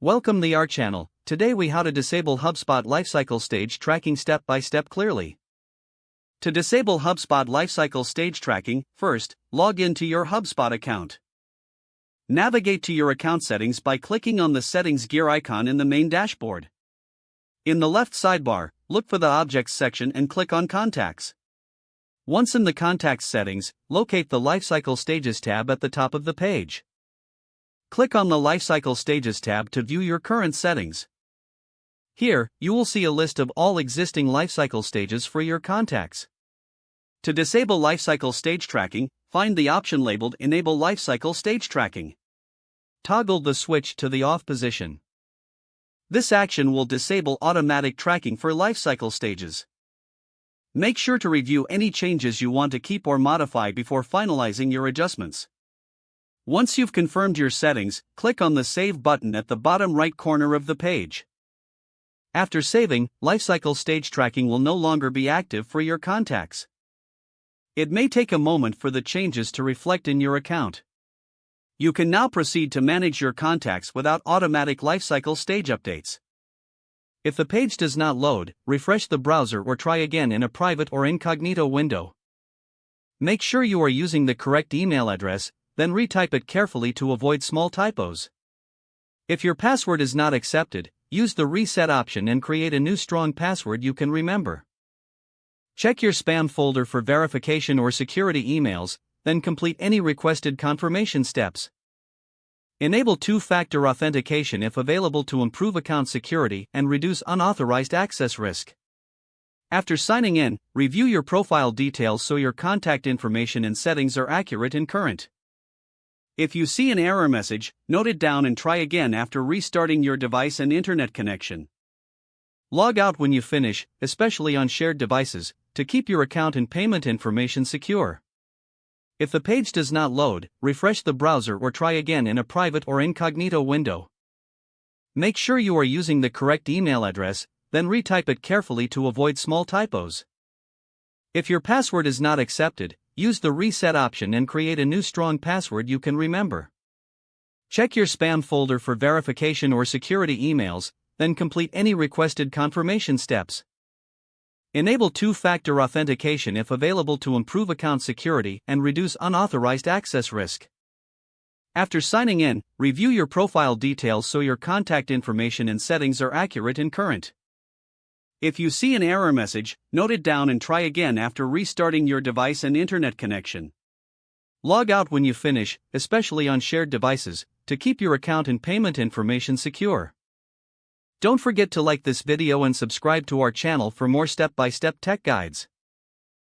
Welcome to our channel. Today we how to disable HubSpot Lifecycle Stage Tracking step by step clearly. To disable HubSpot Lifecycle Stage Tracking, first, log into your HubSpot account. Navigate to your account settings by clicking on the settings gear icon in the main dashboard. In the left sidebar, look for the Objects section and click on Contacts. Once in the Contacts settings, locate the Lifecycle Stages tab at the top of the page. Click on the Lifecycle Stages tab to view your current settings. Here, you will see a list of all existing lifecycle stages for your contacts. To disable Lifecycle Stage Tracking, find the option labeled Enable Lifecycle Stage Tracking. Toggle the switch to the off position. This action will disable automatic tracking for lifecycle stages. Make sure to review any changes you want to keep or modify before finalizing your adjustments. Once you've confirmed your settings, click on the Save button at the bottom right corner of the page. After saving, Lifecycle Stage Tracking will no longer be active for your contacts. It may take a moment for the changes to reflect in your account. You can now proceed to manage your contacts without automatic lifecycle stage updates. If the page does not load, refresh the browser or try again in a private or incognito window. Make sure you are using the correct email address, then retype it carefully to avoid small typos. If your password is not accepted, use the reset option and create a new strong password you can remember. Check your spam folder for verification or security emails, then complete any requested confirmation steps. Enable two-factor authentication if available to improve account security and reduce unauthorized access risk. After signing in, review your profile details so your contact information and settings are accurate and current. If you see an error message, note it down and try again after restarting your device and internet connection. Log out when you finish, especially on shared devices, to keep your account and payment information secure. If the page does not load, refresh the browser or try again in a private or incognito window. Make sure you are using the correct email address, then retype it carefully to avoid small typos. If your password is not accepted, use the reset option and create a new strong password you can remember. Check your spam folder for verification or security emails, then complete any requested confirmation steps. Enable two-factor authentication if available to improve account security and reduce unauthorized access risk. After signing in, review your profile details so your contact information and settings are accurate and current. If you see an error message, note it down and try again after restarting your device and internet connection. Log out when you finish, especially on shared devices, to keep your account and payment information secure. Don't forget to like this video and subscribe to our channel for more step-by-step tech guides.